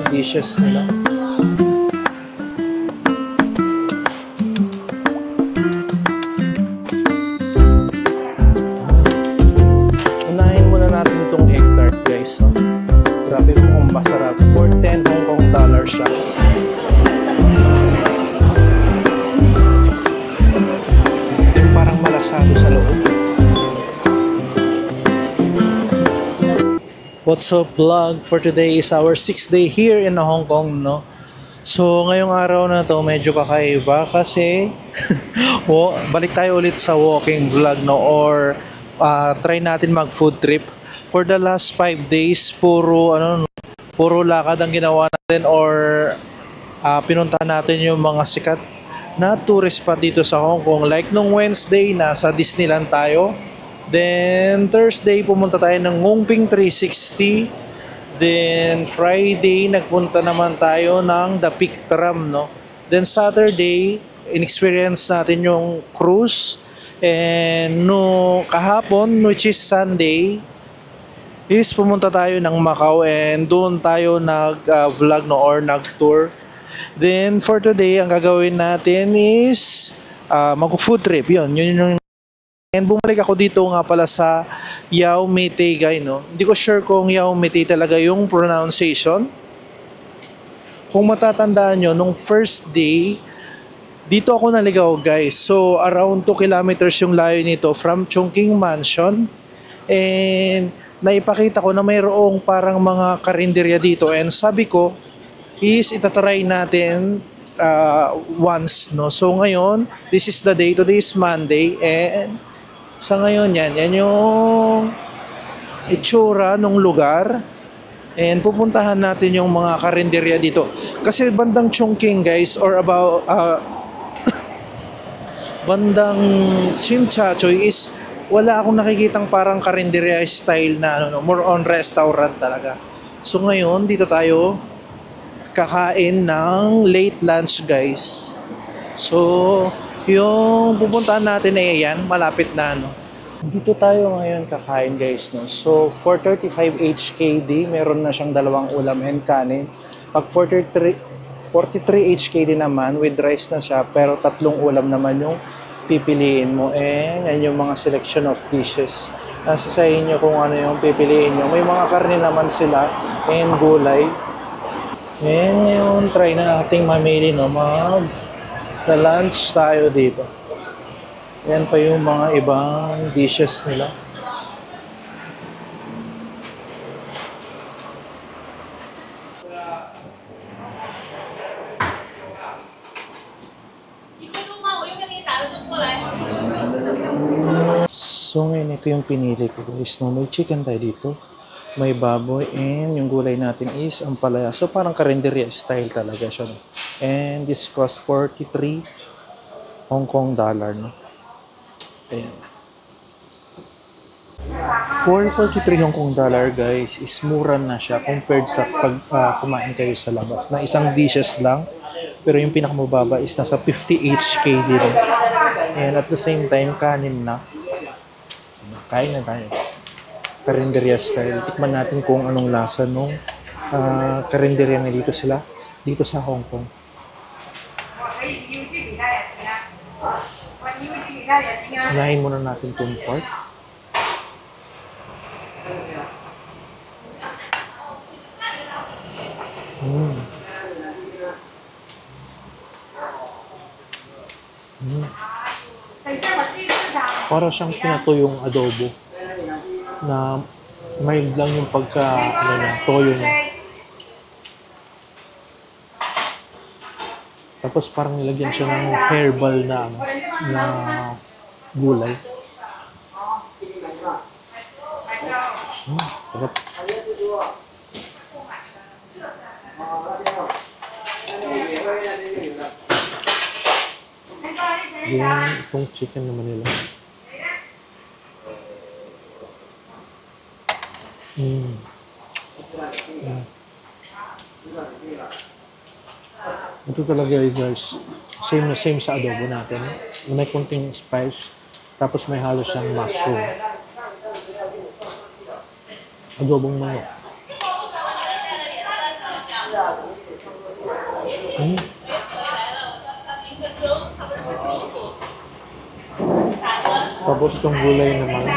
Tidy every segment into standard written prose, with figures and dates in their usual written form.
dishes nila. Unahin muna natin itong egg tart guys. So, grabe po kung masarap. For 10 Hong Kong dollar siya. Parang malasado sa loob. What's up vlog? For today is our 6th day here in Hong Kong, no? So ngayong araw na to medyo kakaiba kasi balik tayo ulit sa walking vlog, no? Or try natin mag food trip. For the last 5 days puro lakad ang ginawa natin, or pinunta natin yung mga sikat na tourist spot dito sa Hong Kong. Like nung Wednesday nasa Disneyland tayo. Then Thursday pumunta tayo ng Ngong Ping 360. Then Friday nagpunta naman tayo ng The Peak Tram, no. Then Saturday in-experience natin yung cruise. And no kahapon, which is Sunday, is pumunta tayo ng Macau, and doon tayo nag-vlog, no, or nag-tour. Then for today ang gagawin natin is mag-food trip. Yun yung. And bumalik ako dito nga pala sa Yau Ma Tei Gai, no? Hindi ko sure kung Yau Ma Tei talaga yung pronunciation. Kung matatandaan nyo, nung first day, dito ako naligaw guys. So around 2 kilometers yung layo nito from Chungking Mansion. And naipakita ko na mayroong parang mga karinderya dito. And sabi ko, is itatry natin once, no? So ngayon, this is the day. Today is Monday. And sa ngayon yan yung itsura ng lugar, and pupuntahan natin yung mga karinderya dito kasi bandang Chungking guys, or about bandang Tsim Sha Tsui is wala akong nakikitang parang karinderya style na more on restaurant talaga. So ngayon dito tayo kakain ng late lunch guys. So yung pupuntahan natin ay yan, malapit na, no. Dito tayo ngayon kakain guys, no. So for 35 HKD, meron na siyang dalawang ulam and kanin. Pag 43 HKD naman, with rice na siya, pero tatlong ulam naman yung pipiliin mo. And yan yung mga selection of dishes. Nasa sa inyo kung ano yung pipiliin nyo. May mga karne naman sila and gulay. And ngayon, try na nating mamili, no, lunch tayo dito. Yan pa yung mga ibang dishes nila. So ngayon ito yung pinili ko guys, no. May chicken tayo dito, may baboy, and yung gulay natin is ampalaya. So parang karinderya style talaga siya, no? And this cost 43 Hong Kong dollar, no? Ayan. For 43 Hong Kong dollar guys, is mura na siya compared sa pag kumain kayo sa labas na isang dishes lang. Pero yung pinakamababa is nasa 50 HKD rin. And at the same time, kanin na. Kain na tayo. Karinderya style. Tikman natin kung anong lasa nung karinderya na dito sa Hong Kong. Unahin muna natin itong pork. Para siyang pinatuyong adobo na mild lang yung toyo niya. Tapos parang nilagyan siya ng herbal na gulay. Sarap. Yan, itong chicken naman nila. Ito talaga guys, same na same sa adobo natin. May konting spice, tapos may halo siyang mushroom. Adobong manok. Hmm. Tapos itong gulay naman.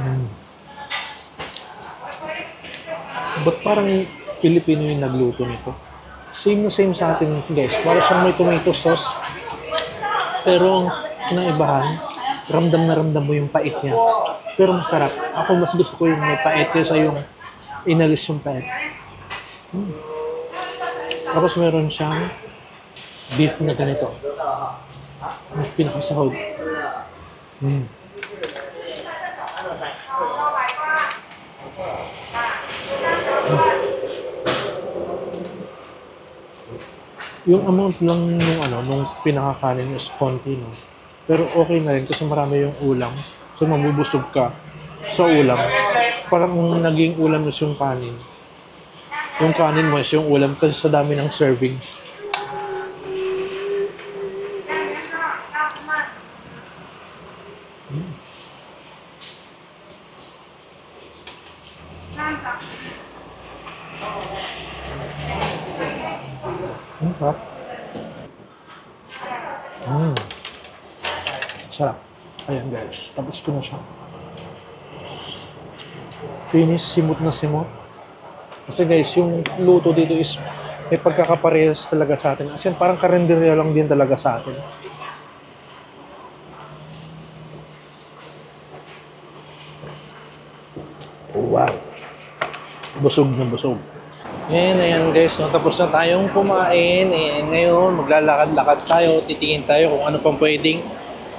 Hmm. Ba't parang Pilipino yung nagluto nito? Same na same sa atin guys. Para siyang may tomato sauce. Pero ang kinaibahan, ramdam mo yung pait niya. Pero masarap. Ako mas gusto ko yung may pait kaysa yung inalis yung pait. Hmm. Tapos meron siyang beef na ganito. Ang pinakasahod. Hmm. Yung amount lang nung pinakakanin is konti, no? Pero okay na rin kasi marami yung ulam. So, mabubusog ka sa ulam. Parang naging ulam is yung kanin. Yung kanin mo is yung ulam kasi sa dami ng serving. Sarap. Sarap. Ayan guys, tapos ko na siya. Finish, simot na simot. Kasi guys, yung luto dito is may pagkakaparehas talaga sa atin. As in, parang karinderya lang din talaga sa atin. Oh, wow. Busog na busog. Ayan guys, no? Tapos na tayong kumain. Ngayon, maglalakad-lakad tayo, titingin tayo kung ano pang pwedeng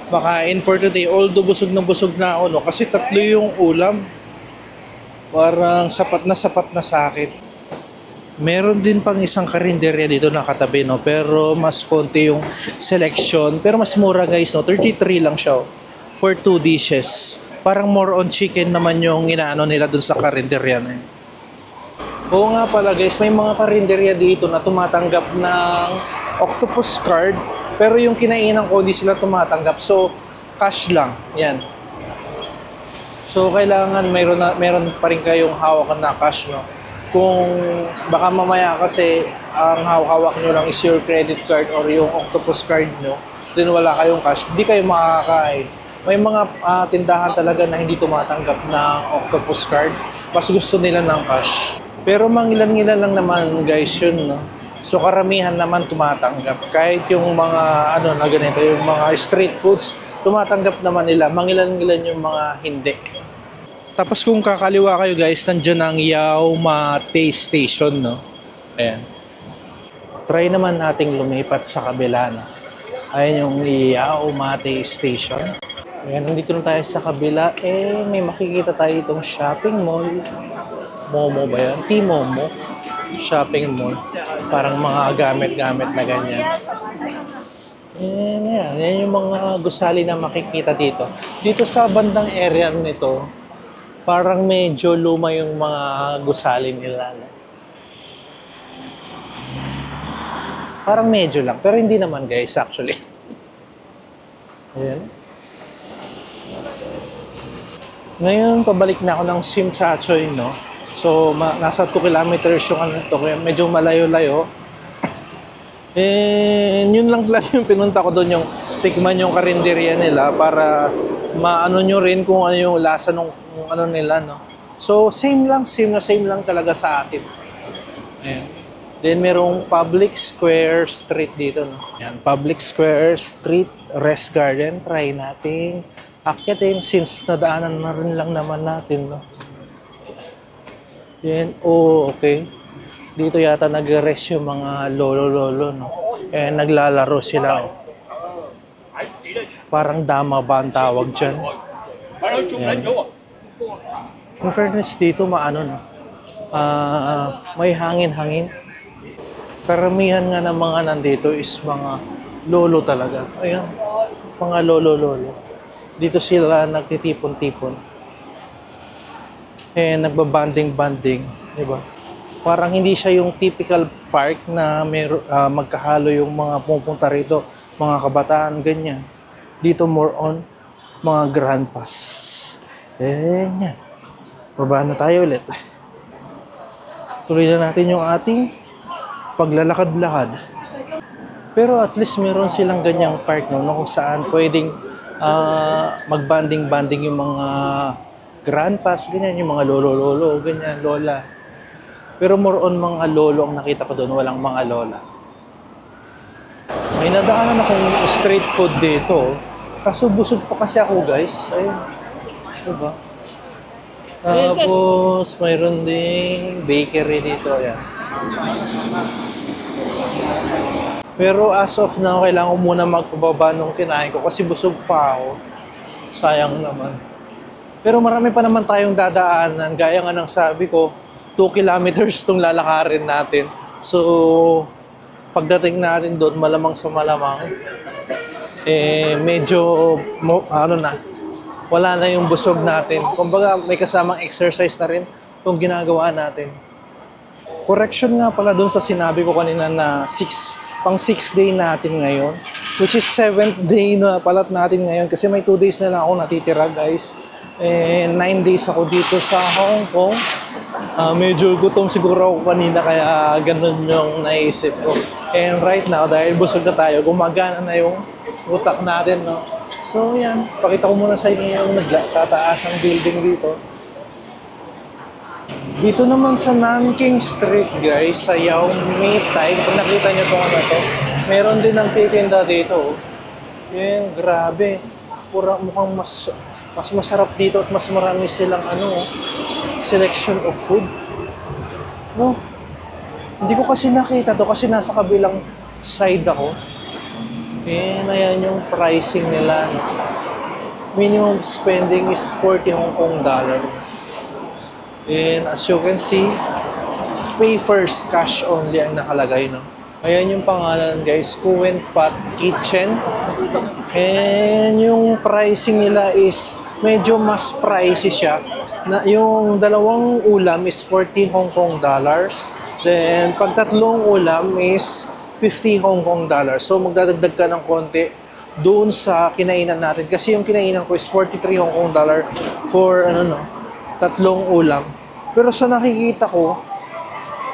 makain for today. Although busog na ako, no? Kasi tatlo yung ulam. Parang sapat na sa akin. Meron din pang isang karinderya dito na katabi, no? Pero mas konti yung selection. Pero mas mura guys, no? 33 lang siya, oh, for 2 dishes. Parang more on chicken naman yung inaano nila dun sa karinderya na yun. Oo nga pala guys, may mga karinderya dito na tumatanggap ng octopus card, pero yung kinainan ko, hindi sila tumatanggap. So, cash lang. Yan. So, kailangan meron pa rin kayong hawakan na cash, no? Kung baka mamaya kasi ang hawak nyo lang is your credit card or yung octopus card nyo, then wala kayong cash, hindi kayo makakain. May mga tindahan talaga na hindi tumatanggap ng octopus card. Mas gusto nila ng cash. Pero mangilan-ngilan lang naman guys yun, no? So karamihan naman tumatanggap. Kahit yung mga na ganito, yung mga street foods, tumatanggap naman nila. Mangilan-ngilan yung mga hindi. Tapos kung kakaliwa kayo guys, nandiyan ang Yao Ma Taste Station, no? Ayan. Try naman nating lumipat sa kabila, no? Ayan yung Yao Ma Taste Station. Ayan, nandito na tayo sa kabila. May makikita tayo itong shopping mall. Momo ba yan? T-Momo. Shopping mall. Parang mga gamit-gamit na ganyan. Yan yung mga gusali na makikita dito. Dito sa bandang area nito, parang medyo luma yung mga gusali nila. No? Parang medyo lang. Pero hindi naman guys, actually. Ayan. Ngayon, pabalik na ako ng Simchachoy, no? So, nasa 2 kilometers yung to, kaya medyo malayo-layo. Yun lang yung pinunta ko doon, yung tikman yung karinderya nila para maano nyo rin kung ano yung lasa nung ano nila, no? So, same lang talaga sa atin. Ayan. Then, merong Public Square Street dito, no? Ayan, Public Square Street, Rest Garden. Try natin akyatin since nadaanan na rin lang naman natin, no? Yan, okay. Dito yata nag-rest yung mga lolo-lolo, no? Naglalaro sila, oh. Parang dama ba ang tawag dyan? Yan. In fairness dito, maano, no? May hangin-hangin. Karamihan nga ng mga nandito is mga lolo talaga. Ayan, mga lolo-lolo. Dito sila nagtitipon-tipon. Nagbabanding-banding, di ba? Parang hindi siya yung typical park na magkahalo yung mga pumupunta rito, mga kabataan, ganyan. Dito more on mga grandpas. Yan. Baba na tayo ulit. Tuloy na natin yung ating paglalakad-lakad. Pero at least meron silang ganyang park no, kung saan pwedeng mag-banding-banding yung mga grandpas, ganyan, yung mga lolo-lolo, ganyan, lola. Pero more on mga lolo ang nakita ko doon, walang mga lola. May nadaanan akong street food dito. Kaso busog pa kasi ako, guys. Ayun. Diba? Tapos, mayroon ding bakery dito. Ayan. Pero as of now, kailangan ko muna magpababa nung kinain ko kasi busog pa ako. Sayang naman. Pero marami pa naman tayong dadaanan. Gaya nga ng sabi ko, 2 kilometers itong lalakarin natin. So, pagdating natin doon, malamang sa malamang, medyo, wala na yung busog natin. Kumbaga, may kasamang exercise na rin itong ginagawa natin. Correction nga pala doon sa sinabi ko kanina na pang 6 day natin ngayon. Which is 7th day na palat natin ngayon. Kasi may 2 days na lang ako natitira, guys. 9 days ako dito sa Hong Kong. Medyo gutom siguro ako kanina kaya ganun yung naisip ko. And right now, dahil busog na tayo, gumagana na yung utak natin, no? So, yan. Pakita ko muna sa inyo yung nagtataas ang building dito. Dito naman sa Nanking Street, guys, sa Yao Me Tai, kung nakita nyo itong ano to, meron din ang titinda dito. Yan, grabe. Mukhang mas masarap dito at mas marami silang selection of food. No? Hindi ko kasi nakita to kasi nasa kabilang side ako. Ayan yung pricing nila. Minimum spending is 40 Hong Kong dollar. And as you can see, pay first, cash only ang nakalagay, no? Ayan yung pangalan, guys, Kuen Fat Kitchen. And yung pricing nila is medyo mas pricey siya. Yung dalawang ulam is 40 Hong Kong dollars. Then, pag tatlong ulam is 50 Hong Kong dollars. So, magdadagdag ka ng konti doon sa kinainan natin. Kasi yung kinainan ko is 43 Hong Kong dollar for, tatlong ulam. Pero sa nakikita ko,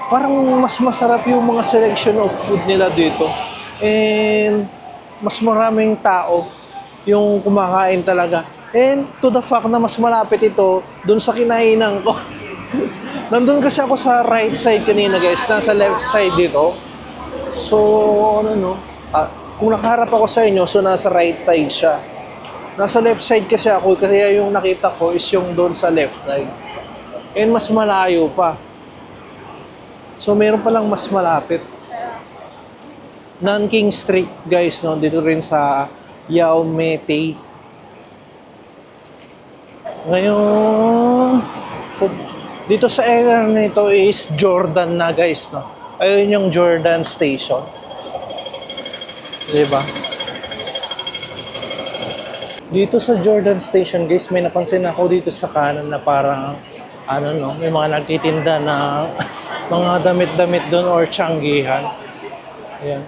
parang mas masarap yung mga selection of food nila dito. And, mas maraming tao yung kumakain talaga. And to the fact na mas malapit ito doon sa kinainan ko. Nandun kasi ako sa right side kanina, guys. Nasa left side dito. So, kung nakaharap ako sa inyo, so nasa right side siya. Nasa left side kasi ako, kasi yung nakita ko is yung doon sa left side. And mas malayo pa. So, meron palang mas malapit. Nanking Street, guys, no? Dito rin sa Yao Me Tai. Ngayon, dito sa area nito is Jordan na, guys, no? Ayun yung Jordan Station. Diba? Dito sa Jordan Station, guys, may napansin ako dito sa kanan na parang, may mga nagtitinda na mga damit-damit doon or tiyanggihan. Ayan.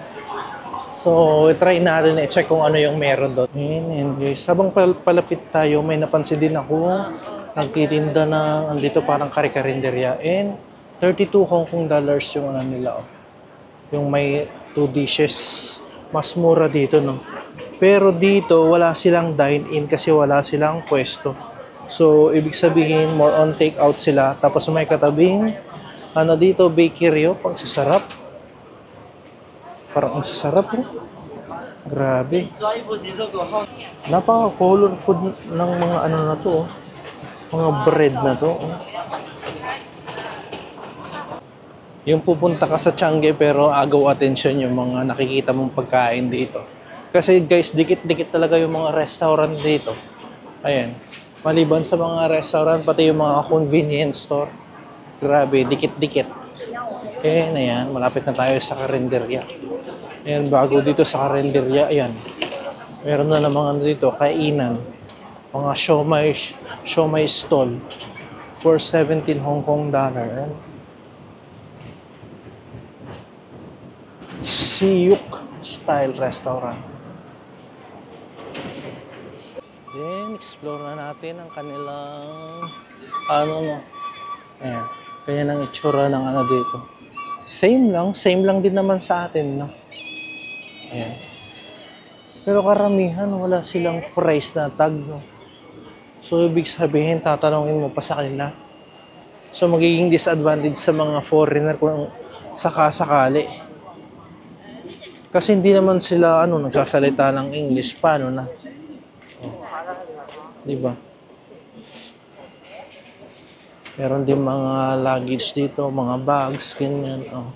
So, try natin i-check kung ano yung meron doon. And guys, habang palapit tayo, may napansin din ako nagtitinda ng andito parang kare-karinderya. And 32 Hong Kong dollars yung nila. Yung may 2 dishes. Mas mura dito, no? Pero dito, wala silang dine-in kasi wala silang pwesto. So, ibig sabihin, more on take-out sila. Tapos may katabing, dito, bakery, pang sasarap. Parang ang sasarap, oh. Grabe. Napaka-colorful ng mga na to, oh. Mga bread na to, oh. Yung pupunta ka sa Changi pero agaw attention yung mga nakikita mong pagkain dito. Kasi guys, dikit-dikit talaga yung mga restaurant dito. Ayan. Maliban sa mga restaurant, pati yung mga convenience store. Grabe, dikit-dikit. Ayan, malapit na tayo sa karinderya. Ayan, bago dito sa karinderya, ayan. Meron na namang dito, kainan. Mga siomai stall for 17 Hong Kong dollar. Siyuk style restaurant. Then, explore na natin ang kanilang ano no. Ayan. Kaya ang itsura ng ano dito. Same lang din naman sa atin, no? Ayan. Pero karamihan, wala silang price na tag, no? So, ibig sabihin, tatanungin mo pa sa kanila. So, magiging disadvantage sa mga foreigner kung sakasakali. Kasi hindi naman sila, nagsasalita ng English. Paano na? Oh. Diba? Meron din mga luggage dito, mga bags, ganyan. Oh.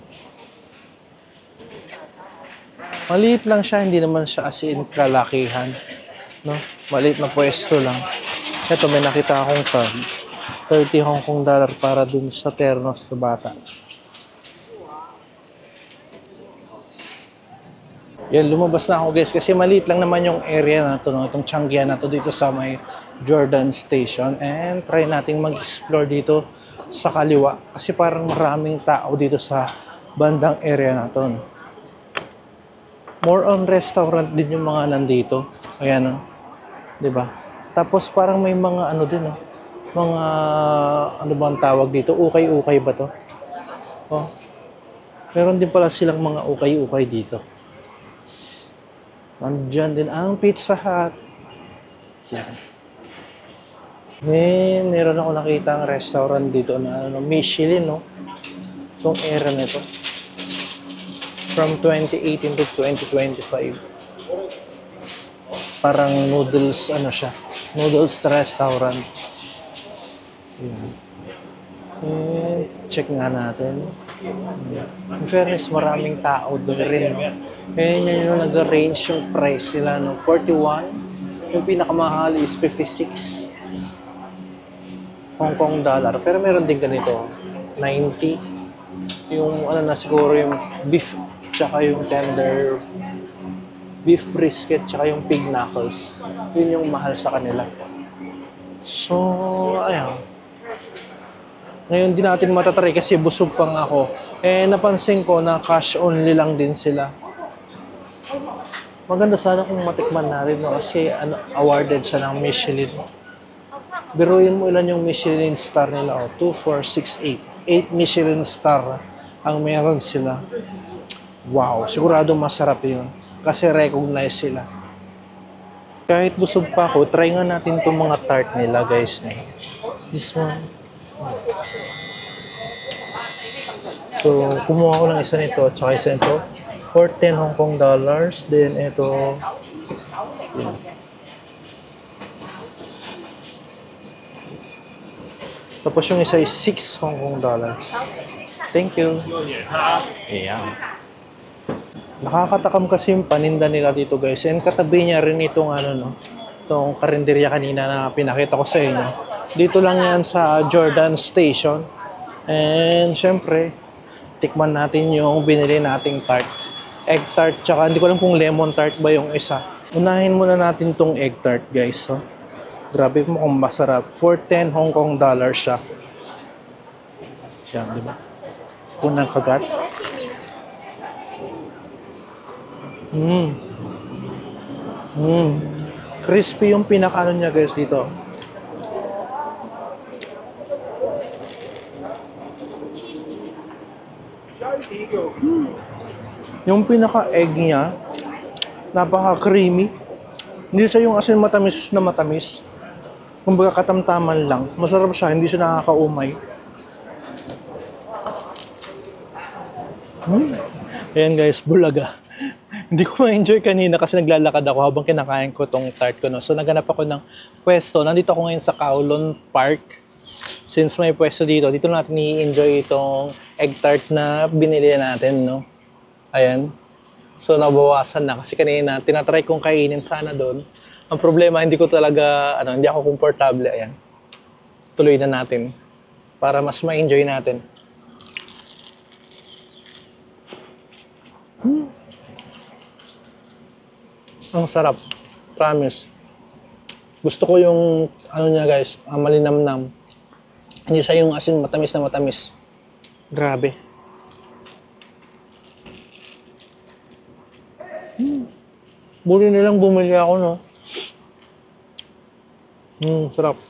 Maliit lang siya, hindi naman siya as in kalakihan. No? Maliit na pwesto lang. Ito, may nakita akong card. 30 Hong Kong dollar para dun sa ternos sa bata. Yan, lumabas na ako guys kasi maliit lang naman yung area na to, no? Itong Changia na to dito sa may Jordan Station. And try nating mag-explore dito sa kaliwa kasi parang maraming tao dito sa bandang area na to. No? More on restaurant din yung mga nandito. Ayan, no? Diba? Tapos parang may mga ano din, no? Mga, ano ba ang tawag dito? Ukay-ukay ba to? Oh. Meron din pala silang mga ukay-ukay dito. Nandiyan din ang Pizza Hut. Yan. Meron ako nakita ang restaurant dito na Michelin, no? Itong era nito. From 2018 to 2025. Parang noodles, siya. Noodles restaurant. Yan. Check nga natin. In fairness, maraming tao doon rin, no? Yan yung nag-range yung price nila, no? 41. Yung pinakamahal is 56 Hong Kong dollar. Pero meron din ganito, 90. Yung siguro yung beef, tsaka yung tender beef brisket, tsaka yung pig knuckles. Yun yung mahal sa kanila. So, ayan. Ngayon di natin matatry kasi busog pa nga ako. Napansin ko na cash only lang din sila. Maganda sana kung matikman natin, no? Kasi awarded siya ng Michelin. Biruin mo ilan yung Michelin star nila. 2, 4, 6, 8. 8 Michelin star ang meron sila. Wow, sigurado masarap yun. Kasi recognize sila. Kahit busog pa ako, try nga natin itong mga tart nila, guys. This one. So, kumuha ko ng isa nito at saka isa nito. For 10 Hong Kong dollars. Then, ito. Yan. Tapos yung isa is 6 Hong Kong dollars. Thank you. Ayan. Nakakatakam kasi yung paninda nila dito, guys. And katabi niya rin itong itong karinderya kanina na pinakita ko sa inyo. Dito lang yan sa Jordan Station. And syempre, tikman natin yung binili nating tart. Egg tart, tsaka hindi ko alam kung lemon tart ba yung isa. Unahin muna natin tong egg tart, guys. So, grabe mo kung masarap. For 10 Hong Kong dollars siya. Yan, di ba? Unang kagat. Crispy yung pinakaano niya, guys, dito. Yung pinaka-egg niya, napaka-creamy. Hindi siya yung asin matamis na matamis. Kumbaga katamtaman lang. Masarap siya, hindi siya nakakaumay. Ayan guys, bulaga. Hindi ko ma-enjoy kanina kasi naglalakad ako habang kinakain ko tong tart ko. No? So naganap ako ng pwesto. Nandito ako ngayon sa Kowloon Park. Since may pwesto dito, dito natin i-enjoy itong egg tart na binili natin. No? Ayan. So nabawasan na kasi kanina tinatry kong kainin sana doon. Ang problema, hindi ko talaga, hindi ako komportable. Ayan. Tuloy na natin para mas ma-enjoy natin. Ang sarap. Promise. Gusto ko yung, niya guys, malinamnam. Hindi siya yung asin matamis na matamis. Grabe. Buli nilang bumili ako, no? Sarap.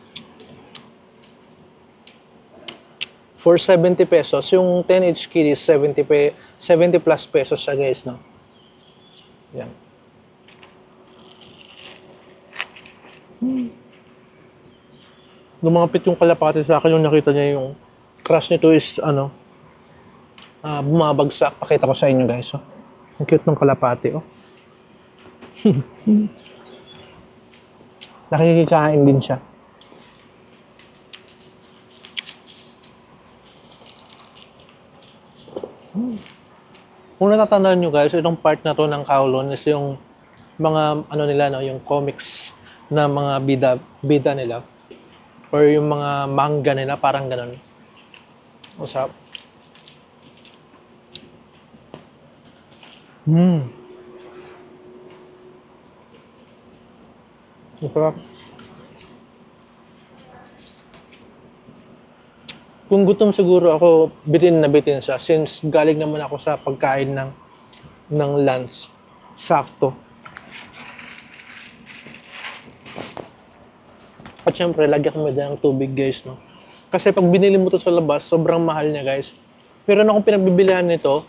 for 70 pesos. Yung 10 HKD is 70 plus pesos siya guys, no? Yan. Lumapit yung kalapati sa akin, yung nakita niya yung crush nito is bumabagsak. Pakita ko sa inyo guys. Oh. Ang cute ng kalapati. Oh. Nakikikain din siya. Kung natatandaan nyo guys, itong part na to ng Kowloon is yung mga nila, no, yung comics na mga bida nila or yung mga manga nila, parang ganun. Usap. Masarap. Kung gutom siguro ako, bitin na bitin siya since galing naman ako sa pagkain ng lunch. Sakto. At syempre, lagyan ko ng tubig guys, no? Kasi pag binili mo to sa labas, sobrang mahal niya guys. Meron akong pinagbibilihan nito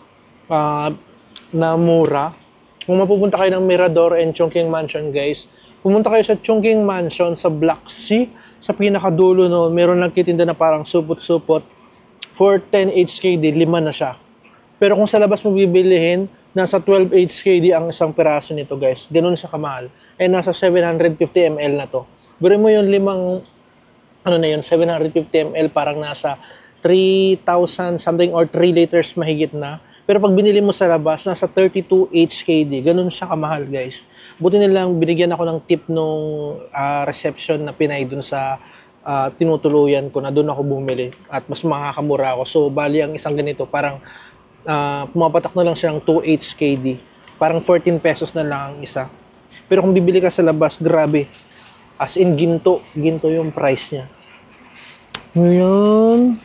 na mura. Kung mapupunta kayo ng Mirador and Chungking Mansion guys, pumunta kayo sa Chungking Mansion sa Black Sea, sa pinakadulo, no, meron nagtitinda na parang supot-supot. For 10 HKD, 5 na siya. Pero kung sa labas mo bibilihin, nasa 12 HKD ang isang piraso nito guys. Ganun siya kamahal. Eh nasa 750 ml na to. Biro mo yung 750 ml parang nasa 3,000 something or 3 liters mahigit na. Pero pag binili mo sa labas, nasa 32 HKD. Ganun siya kamahal guys. Buti nilang binigyan ako ng tip nung reception na Pinay dun sa tinutuluyan ko na doon ako bumili. At mas makakamura ako. So, bali ang isang ganito, parang pumapatak na lang siya ng 2 HKD. Parang 14 pesos na lang ang isa. Pero kung bibili ka sa labas, grabe. As in, ginto yung price niya. Ngayon,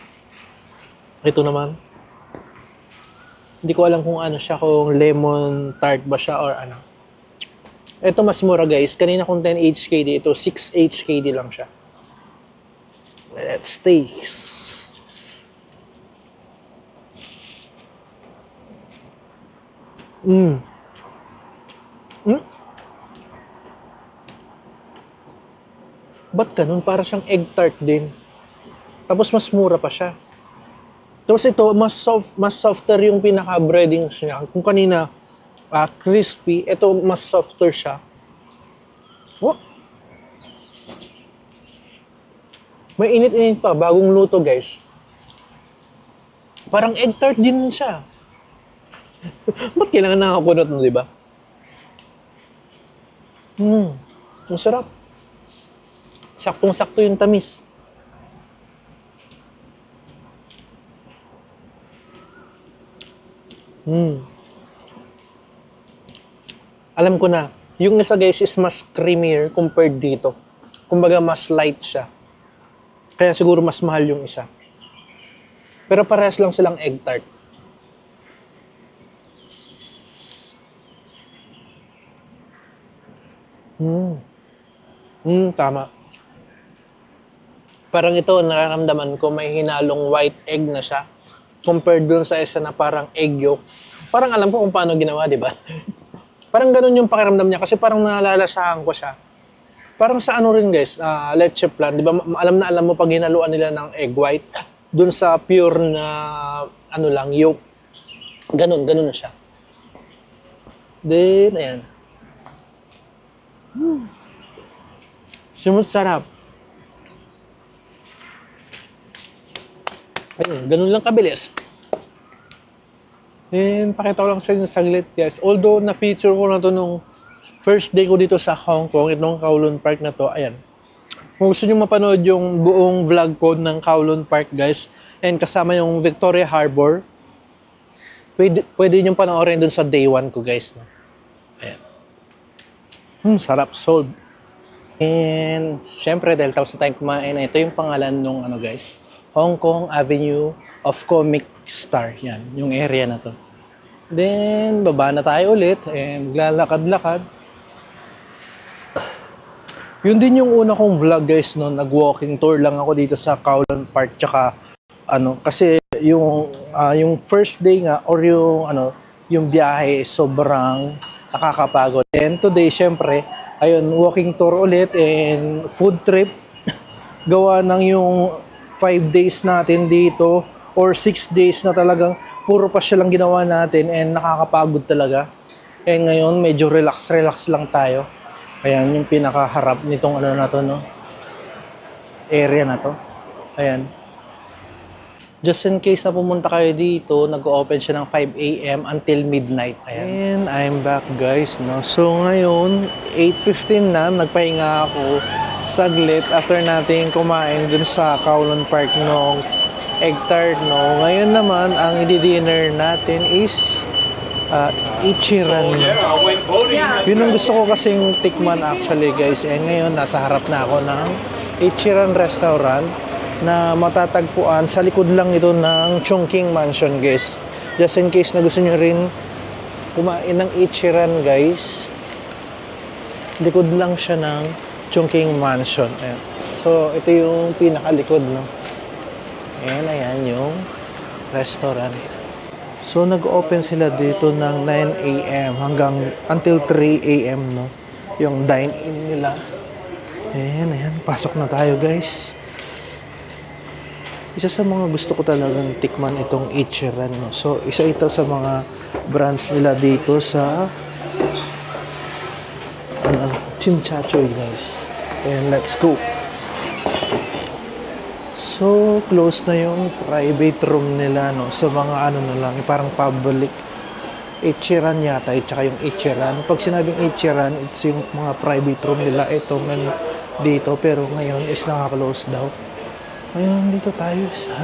ito naman. Hindi ko alam kung ano siya, kung lemon tart ba siya or ano. Ito mas mura guys. Kanina kung 10 HKD, ito 6 HKD lang siya. Let's taste. Ba't ganun? Para siyang egg tart din. Tapos mas mura pa siya. Tapos ito, mas softer yung pinaka-breadings niya. Kung kanina, crispy, ito mas softer siya. Oh. May init-init pa, bagong luto guys. Parang egg tart din siya. Ba't kailangan nakakunot mo, di ba? Masarap. Saktong-sakto yung tamis. Alam ko na, yung isa guys is mas creamier compared dito. Kumbaga mas light siya. Kaya siguro mas mahal yung isa. Pero parehas lang silang egg tart. Tama. Parang ito, nararamdaman ko may hinalong white egg na siya compared dun sa isa na parang egg yolk. Parang alam ko kung paano ginawa, di ba? Parang ganun yung pakiramdam niya kasi parang nalalasahan ko siya. Parang sa ano rin guys, leche plan, di ba? Alam mo pag hinaluan nila ng egg white, dun sa pure na ano lang, yolk. Ganun na siya. Then, ayan. Simut sarap. Ayun, ganun lang kabilis. And pakita ko lang sa inyo saglit guys. Although na-feature ko na to nung first day ko dito sa Hong Kong, itong Kowloon Park na to, ayan. Kung gusto nyo mapanood yung buong vlog ko ng Kowloon Park guys, and kasama yung Victoria Harbor, pwede nyo panoorin dun sa day 1 ko guys. No? Ayan. Sarap, sold. And syempre dahil tapos na tayong kumain, ito yung pangalan nung ano guys, Hong Kong Avenue of Comic Star. Yan, yung area na to. Then, baba na tayo ulit and lalakad-lakad. Yun din yung una kong vlog guys, no? Nag-walking tour lang ako dito sa Kowloon Park tsaka ano kasi yung first day nga or yung biyahe sobrang nakakapagod. And today syempre ayun walking tour ulit and food trip gawa ng yung 5 days natin dito or 6 days na talagang puro pa siya lang ginawa natin and nakakapagod talaga. And ngayon medyo relax lang tayo. Ayan yung pinakaharap nitong ano na to, no? Area na to. Ayan. Just in case na pumunta kayo dito, nag-open siya ng 5 a.m. until midnight. Ayan. And I'm back guys, no? So ngayon, 8:15 na, nagpahinga ako saglit after nating kumain dun sa Kowloon Park no egg tart, no? Ngayon naman, ang i-dinner natin is Ichiran. Yun ang gusto ko kasing tikman actually guys. And ngayon, nasa harap na ako ng Ichiran restaurant na matatagpuan sa likod lang ito ng Chongqing Mansion guys. Just in case na gusto nyo rin kumain ng Ichiran guys, likod lang siya ng Chongqing Mansion. Ayan. So ito yung pinakalikod, no? Ayan yung restaurant. So nag-open sila dito ng 9 a.m. hanggang until 3 a.m. no? Yung dine-in nila. Ayan, pasok na tayo guys. Isa sa mga gusto ko talagang tikman itong Ichiran, no? So, isa ito sa mga brands nila dito sa Chimchachoy, guys. And let's go. So, close na yung private room nila, no? Sa mga na lang, parang public. Ichiran yata, at saka yung Ichiran. Pag sinabing Ichiran, it's yung mga private room nila. Ito man dito, pero ngayon is naka-close daw. Ngayon, dito tayo sa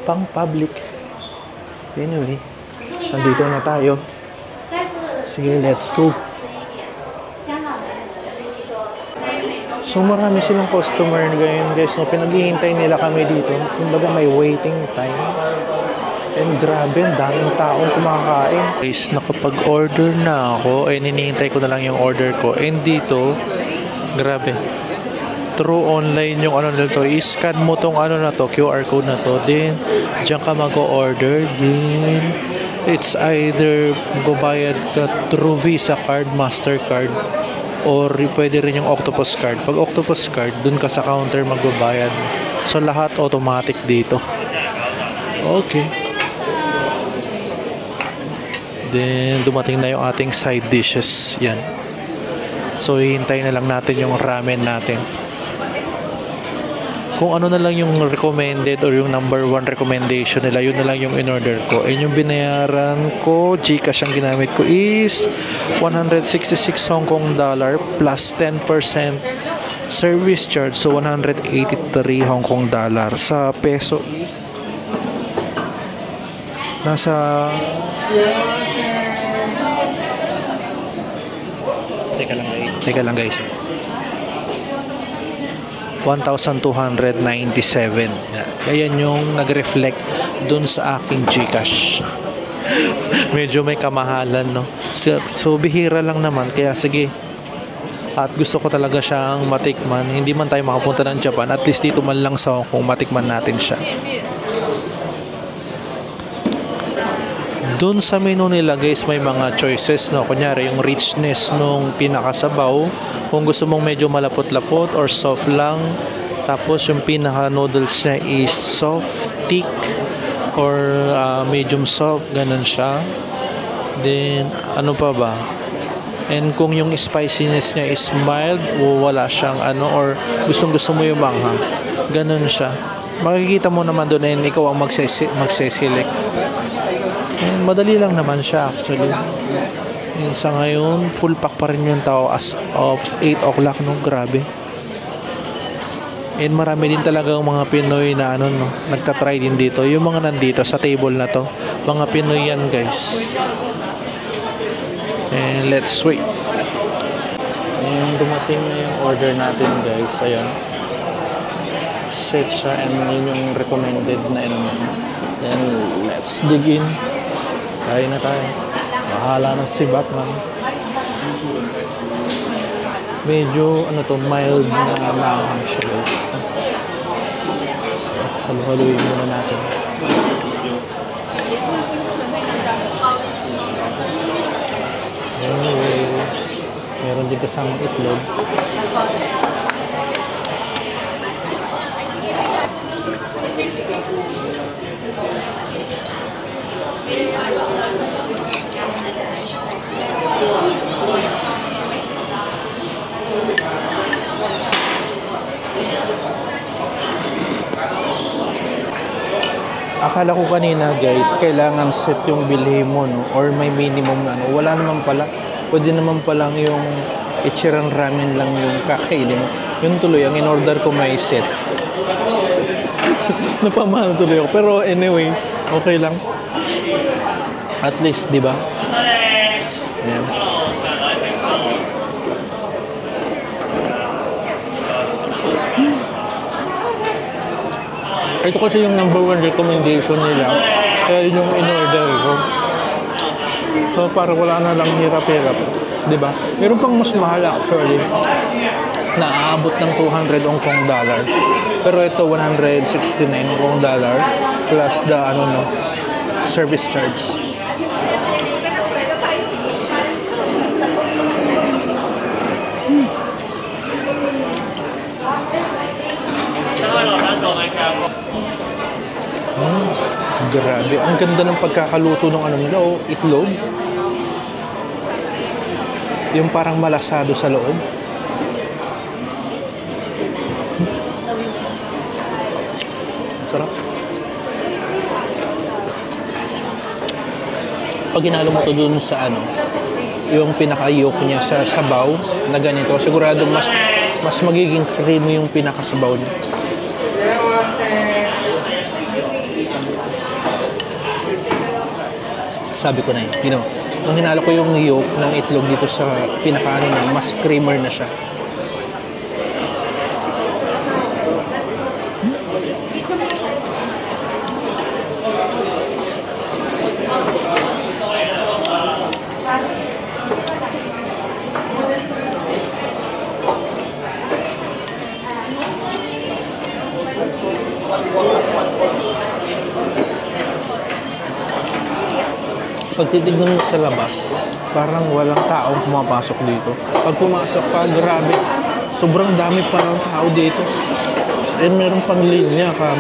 pang-public. Anyway, nandito na tayo. Sige, let's go. So, marami silang customer ngayon, guys. No? Pinaghihintay nila kami dito. Kumbaga, may waiting time. And grabe, daming taong kumakain. Guys, nakapag-order na ako. And hinihintay ko na lang yung order ko. And dito, grabe. Through online yung nito, i-scan mo tong na to, QR code na to, then diyan ka mag-order, then it's either magbabayad ka through Visa card, Mastercard, or pwede rin yung Octopus card. Pag Octopus card, dun ka sa counter magbabayad. So lahat automatic dito. Okay. Then dumating na yung ating side dishes. Yan. So hihintay na lang natin yung ramen natin. Kung ano na lang yung recommended or yung number 1 recommendation nila, yun na lang yung in-order ko. And yung binayaran ko, Gcash ang ginamit ko is 166 Hong Kong dollar plus 10% service charge. So 183 Hong Kong dollar. Sa peso is nasa Teka lang guys. 1,297. Ayan yung nag-reflect dun sa aking Gcash. Medyo may kamahalan, no? So, bihira lang naman. Kaya sige. At gusto ko talaga siyang matikman. Hindi man tayo makapunta ng Japan. At least dito man lang sa Hong Kong, matikman natin siya. Doon sa menu nila guys may mga choices, no? Kunyari yung richness nung pinakasabaw, kung gusto mong medyo malapot-lapot or soft lang. Tapos yung pinaka noodles niya is soft, thick or medium soft, ganun siya. Then ano pa ba? And kung yung spiciness niya is mild o wala siyang or gustong-gusto mo yung manghang, ganun siya. Makikita mo naman doon and ikaw ang magse-select. And madali lang naman siya actually. And sa ngayon, full pack pa rin yung tao as of 8 o'clock, no? Grabe. And marami din talaga mga Pinoy na nagtatry din dito. Yung mga nandito sa table na to, mga Pinoy yan guys. And let's wait. And dumating na yung order natin guys. Ayan. Set siya and yun yung recommended na Then let's dig in. Kaya na tayo. Bahala na si Batman. Medyo mild na manghang siya guys. Halo-haloyin muna natin. Anyway, meron din kasamang itlog. Akala ko kanina guys, kailangan set yung bilhin mo, no? Or may minimum na, no? Wala naman pala. Pwede naman palang yung Ichiran ramen lang yung kakainin mo. Yun tuloy, ang in-order ko may set. Napamahal tuloy ako. Pero anyway, okay lang. At least, di ba? Ayan. Ito kasi yung number 1 recommendation nila. Kaya yun yung in-order ko. So, para wala na lang hirap-hirap. Diba? Meron pang mas mahal actually. Naaabot ng 200 Hong Kong dollars. Pero ito, 169 Hong Kong dollar plus the, service charge. Grabe, ang ganda ng pagkakaluto ng nila, itlog. Yung parang malasado sa loob. Sarap. Pag hinalo mo to dun sa yung pinaka-yolk niya sa sabaw na ganito, sigurado mas magiging creamy yung pinakasabaw niya. Sabi ko na nung hinalo ko yung yolk ng itlog dito sa pinaka niya, mas creamer na siya. Pag titignan mo sa labas, parang walang taong pumapasok dito. Pag pumasok ka, grabe, sobrang dami parang tao dito. And meron pang linya ka.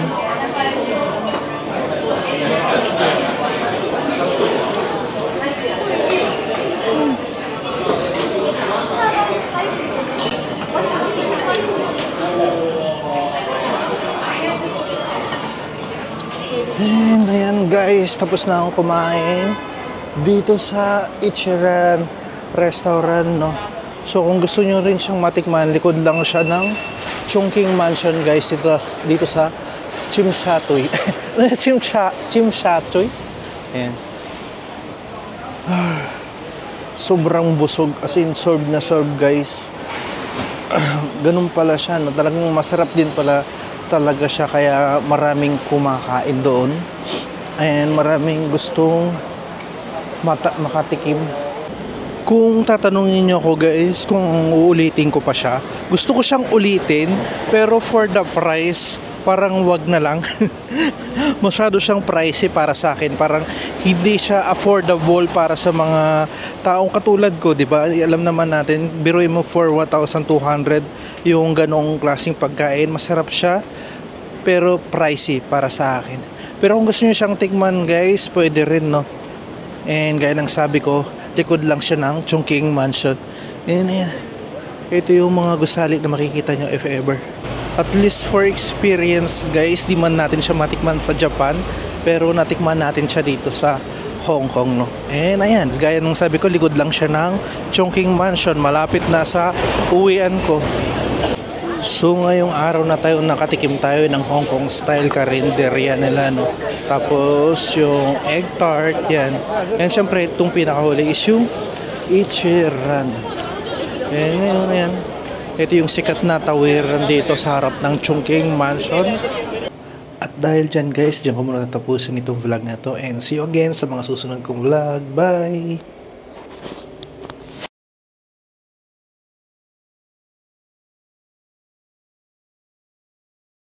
And ayan guys, tapos na akong kumain dito sa Ichiran restaurant, no? So kung gusto nyo rin siyang matikman, likod lang siya ng Chungking Mansion guys, dito sa Chimsatoy. Chimsatoy. Ayan. Sobrang busog, as in serve na serve guys. Ganun pala siya, no? Talagang masarap din pala talaga siya, kaya maraming kumakain doon and maraming gustong makatikim. Kung tatanungin nyo ako guys kung uulitin ko pa siya, gusto ko siyang ulitin, pero for the price parang wag na lang. Masyado siyang pricey para sa akin, parang hindi siya affordable para sa mga taong katulad ko, di ba? Alam naman natin, biruin mo for 1,200 yung ganong klaseng pagkain, masarap siya pero pricey para sa akin. Pero kung gusto niyo siyang tikman guys, pwede rin, no? And gaya ng sabi ko, likod lang siya ng Chungking Mansion. Ayan. Ito yung mga gusali na makikita nyo if ever. At least for experience guys, di man natin siya matikman sa Japan, pero natikman natin siya dito sa Hong Kong, no? And ayan, gaya ng sabi ko, likod lang siya ng Chungking Mansion, malapit na sa uwian ko. So ngayong araw na tayo nakatikim tayo ng Hong Kong style karinderya nila, no? Tapos yung egg tart, yan. And syempre itong pinakahuli is yung Ichiran. And ngayon, yan. Ito yung sikat na tawiran dito sa harap ng Chungking Mansion. At dahil dyan guys, dyan ko muna tatapusin itong vlog na to. And see you again sa mga susunod kong vlog. Bye!